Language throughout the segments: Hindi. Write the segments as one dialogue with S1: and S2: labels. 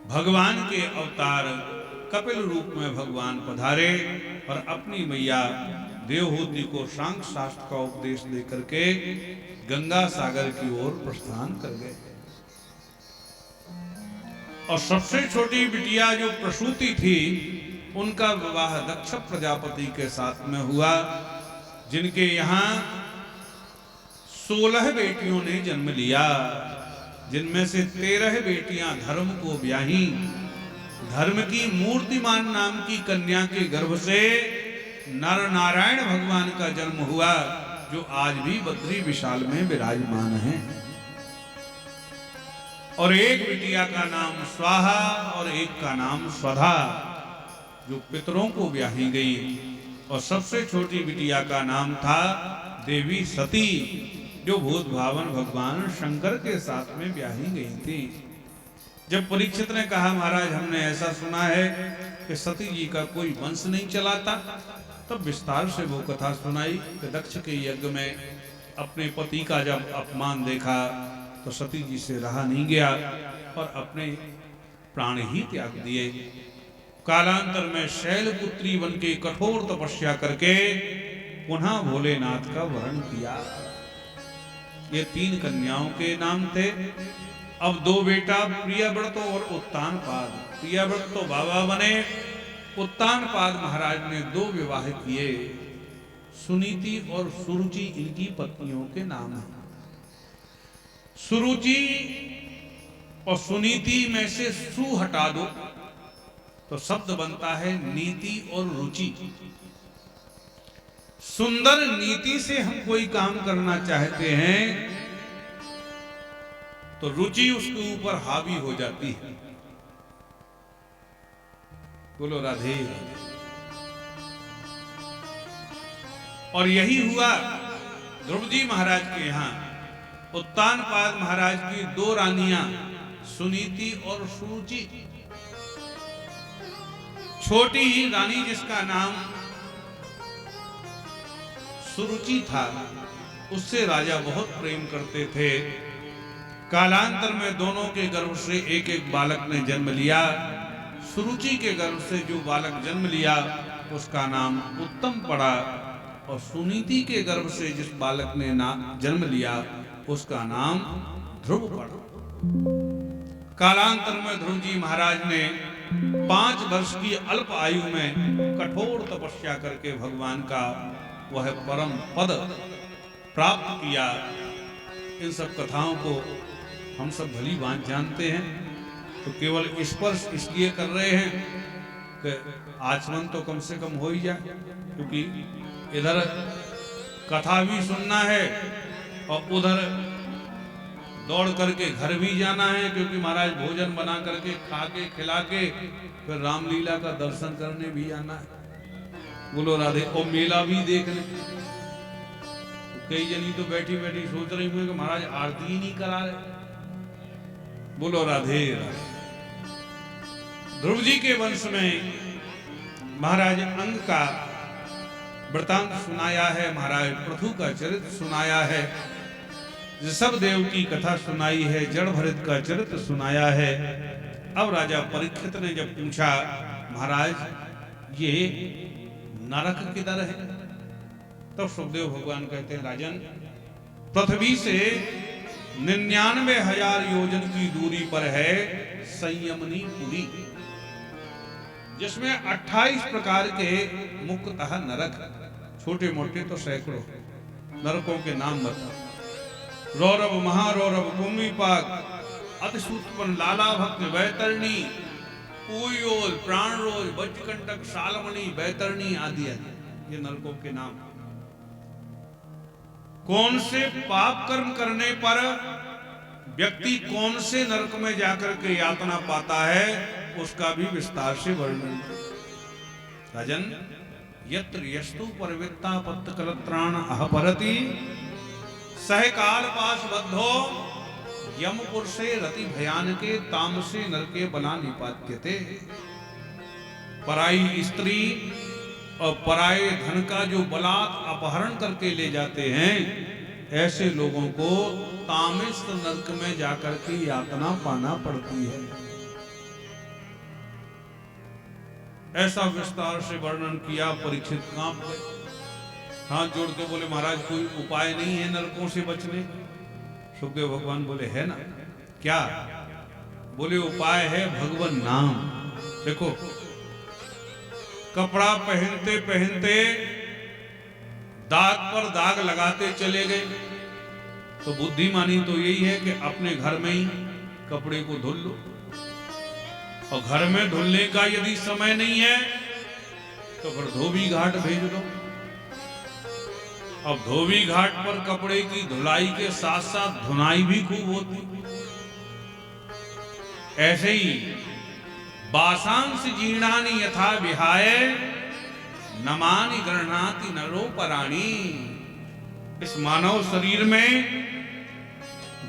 S1: भगवान के अवतार कपिल रूप में भगवान पधारे और अपनी मैया देवहूति को सांख्य शास्त्र का उपदेश देकर के गंगा सागर की ओर प्रस्थान कर गए। और सबसे छोटी बिटिया जो प्रसूति थी, उनका विवाह दक्ष प्रजापति के साथ में हुआ, जिनके यहाँ 16 बेटियों ने जन्म लिया, जिनमें से 13 बेटियां धर्म को ब्याही। धर्म की मूर्तिमान नाम की कन्या के गर्भ से नर नारायण भगवान का जन्म हुआ, जो आज भी बद्री विशाल में विराजमान है। और एक बिटिया का नाम स्वाहा और एक का नाम स्वधा, जो पितरों को ब्याही गई। और सबसे छोटी बिटिया का नाम था देवी सती, जो भूत भावन भगवान शंकर के साथ में ब्याही गई थी। जब परीक्षित ने कहा, महाराज हमने ऐसा सुना है कि सती जी का कोई वंश नहीं चलाता, तब विस्तार से वो कथा सुनाई कि दक्ष के यज्ञ में अपने पति का जब अपमान देखा तो सती जी से रहा नहीं गया और अपने प्राण ही त्याग दिए। कालांतर में शैलपुत्री बन के कठोर तपस्या करके पुनः भोलेनाथ का वरण किया। ये 3 कन्याओं के नाम थे। अब 2 बेटा प्रियव्रत और उत्तानपाद। प्रियव्रत तो बाबा बने, उत्तानपाद महाराज ने 2 विवाह किए। सुनीति और सुरुचि इनकी पत्नियों के नाम हैं। सुरुचि और सुनीति में से सु हटा दो तो शब्द बनता है नीति और रुचि। सुंदर नीति से हम कोई काम करना चाहते हैं तो रुचि उसके ऊपर हावी हो जाती है। बोलो राधे राधे। और यही हुआ ध्रुव जी महाराज के यहाँ। उत्तानपाद महाराज की 2 रानियां सुनीति और सुरुचि। छोटी ही रानी जिसका नाम सुरुचि था, उससे राजा बहुत प्रेम करते थे। कालांतर में दोनों के गर्भ से एक एक बालक ने जन्म लिया। सुरुचि के गर्भ से जो बालक जन्म लिया उसका नाम उत्तम पड़ा, और सुनीति के गर्भ से जिस बालक ने जन्म लिया उसका नाम ध्रुव पड़ा। कालांतर में ध्रुव जी महाराज ने 5 वर्ष की अल्प आयु में कठोर तपस्या करके भगवान का वह परम पद प्राप्त किया। इन सब कथाओं को हम सब भली बात जानते हैं, तो केवल स्पर्श इसलिए कर रहे हैं कि आचमन तो कम से कम हो ही जाए, क्योंकि इधर कथा भी सुनना है और उधर दौड़ करके घर भी जाना है, क्योंकि महाराज भोजन बना करके खा के खिला के फिर रामलीला का दर्शन करने भी आना है। बोलो राधे। और मेला भी देख ले। कई जनी तो बैठी बैठी सोच रही हूँ कि महाराज आरती ही नहीं करा रहे। बोलो राधे राधे। ध्रुव जी के वंश में महाराज अंग का वृतांत सुनाया है, महाराज पृथु का चरित्र सुनाया है, ऋषभ देव की कथा सुनाई है, जड़ भरत का चरित्र सुनाया है। अब राजा परीक्षित ने जब पूछा, महाराज ये नरक किधर है, तब सुखदेव भगवान कहते हैं, राजन पृथ्वी से 99,000 योजन की दूरी पर है संयमनी पुरी, जिसमें 28 प्रकार के मुख्यतः नरक, छोटे मोटे तो सैकड़ों नरकों के नाम बता। रौरव, महारौरव, कुम्मीपाक, अतिसूतपन, लाला भक्त, वैतरणी, पूयोल, प्राणरोज, वज्रकंटक, शालमणि, वैतरणी आदि आदि, ये नरकों के नाम। कौन से पाप कर्म करने पर व्यक्ति कौन से नरक में जाकर के यातना पाता है, उसका भी विस्तार से वर्णन। राजन यत्र यस्तु परवित्ता पत्तकलत्राण अहपरति सहकाल पाश बद्धो यम पुरुषे रति भयानके तामसे नरके बला निपात्यते। पराई स्त्री और पराये धन का जो बलात् अपहरण करके ले जाते हैं, ऐसे लोगों को तामस नरक में जाकर के यातना पाना पड़ती है। ऐसा विस्तार से वर्णन किया, परीक्षित कांप गए, हाथ जोड़ के बोले महाराज कोई उपाय नहीं है नरकों से बचने? सुखदेव भगवान बोले है ना। क्या? बोले उपाय है भगवान नाम। देखो कपड़ा पहनते पहनते दाग पर दाग लगाते चले गए, तो बुद्धिमानी तो यही है कि अपने घर में ही कपड़े को धुल लो, और घर में धुलने का यदि समय नहीं है तो फिर धोबी घाट भेज दो। अब धोबी घाट पर कपड़े की धुलाई के साथ साथ धुनाई भी खूब होती। ऐसे ही बासांस जीर्णानि यथा विहाय नमानि गृह्णाति नरोपराणि। इस मानव शरीर में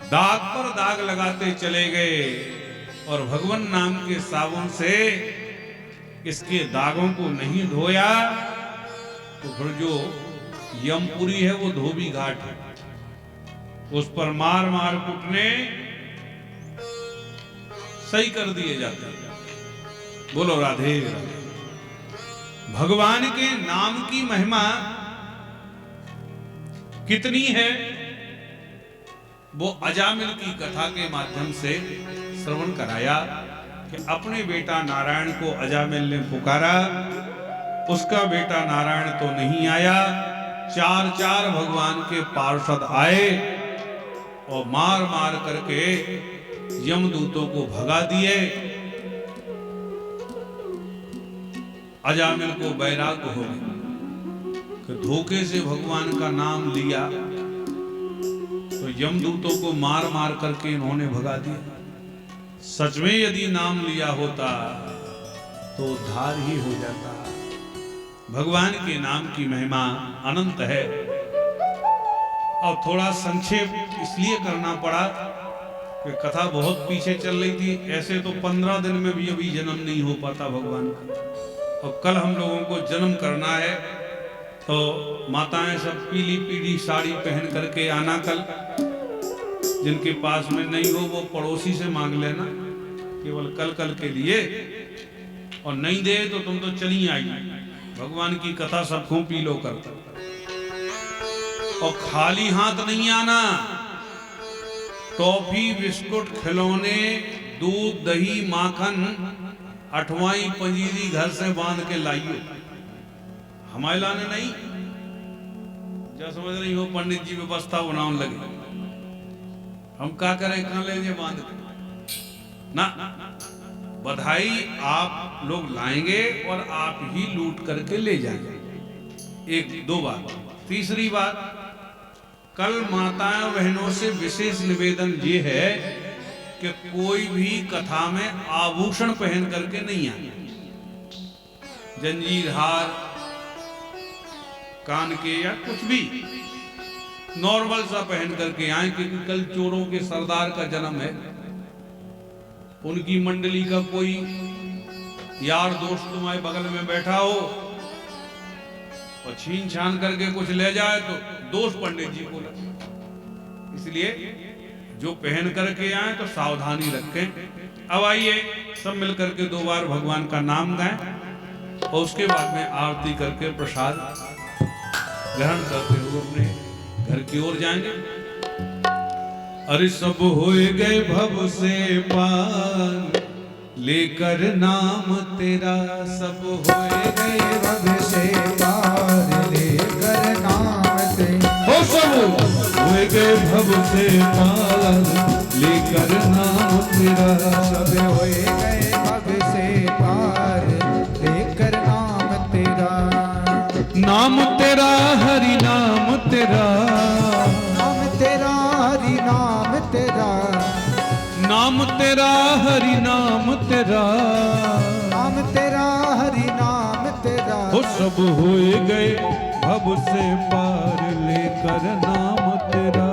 S1: दाग पर दाग लगाते चले गए, और भगवान नाम के साबुन से इसके दागों को नहीं धोया तो फिर जो यमपुरी है वो धोबी घाट है, उस पर मार मार कुटने सही कर दिए जाते हैं। बोलो राधे राधे। भगवान के नाम की महिमा कितनी है वो अजामिल की कथा के माध्यम से श्रवण कराया कि अपने बेटा नारायण को अजामिल ने पुकारा, उसका बेटा नारायण तो नहीं आया, चार चार भगवान के पार्षद आए और मार मार करके यमदूतों को भगा दिए। अजामिल को वैराग्य हो गया कि धोखे से भगवान का नाम लिया तो यमदूतों को मार मार करके इन्होंने भगा दिया। सच में यदि नाम लिया होता तो उद्धार ही हो जाता। भगवान के नाम की महिमा अनंत है। और थोड़ा संक्षेप इसलिए करना पड़ा कि कथा बहुत पीछे चल रही थी। ऐसे तो 15 दिन में भी अभी जन्म नहीं हो पाता भगवान का, और कल हम लोगों को जन्म करना है। तो माताएं सब पीली पीली साड़ी पहन करके आना कल। जिनके पास में नहीं हो वो पड़ोसी से मांग लेना, केवल कल कल के लिए। और नहीं दे तो तुम तो चली आई। भगवान की कथा सबको पी लो करता। और खाली हाथ नहीं आना। टॉफी, बिस्कुट, खिलौने, दूध, दही, माखन, अठवाई पंजीरी घर से बांध के लाइयो। हमारे लाने नहीं। क्या समझ रही हो? पंडित जी व्यवस्था बनाने लगे, हम क्या करें? कहां ले जाए बांध के? ना, बधाई आप लोग लाएंगे और आप ही लूट करके ले जाएंगे। एक दो बात। तीसरी बात, कल माताओं बहनों से विशेष निवेदन ये है कि कोई भी कथा में आभूषण पहन करके नहीं आए। जंजीर, हार, कान के या कुछ भी नॉर्मल सा पहन करके आए, क्योंकि कल चोरों के सरदार का जन्म है। उनकी मंडली का कोई यार दोस्त तुम्हारे बगल में बैठा हो और छीन छान करके कुछ ले जाए तो दोष पंडित जी को लगे। इसलिए जो पहन करके आए तो सावधानी रखें। अब आइए सब मिलकर के 2 बार भगवान का नाम गाएं और उसके बाद में आरती करके प्रसाद ग्रहण करते हुए अपने घर की ओर जाएंगे। अरे सब होए गए भव से पार लेकर नाम तेरा, सब होए गए भव से पार लेकर नाम तेरा। हो सब होए गए भव से पार लेकर नाम तेरा,
S2: सब होए गए भव से पार लेकर नाम तेरा।
S1: नाम तेरा हरि नाम तेरा,
S2: नाम तेरा हरि नाम तेरा,
S1: नाम तेरा हरि नाम तेरा,
S2: नाम तेरा हरि नाम तेरा।
S1: हो सब होए गए भव से पार लेकर नाम तेरा,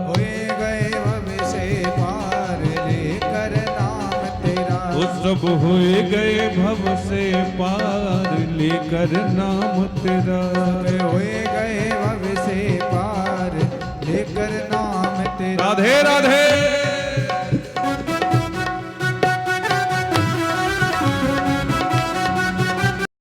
S2: होए गए भव से पार लेकर नाम तेरा।
S1: हो सब होए गए भव से पार लेकर नाम तेरा।
S2: सब होए गए भव से पार लेकर नाम तेरा।
S1: राधे राधे।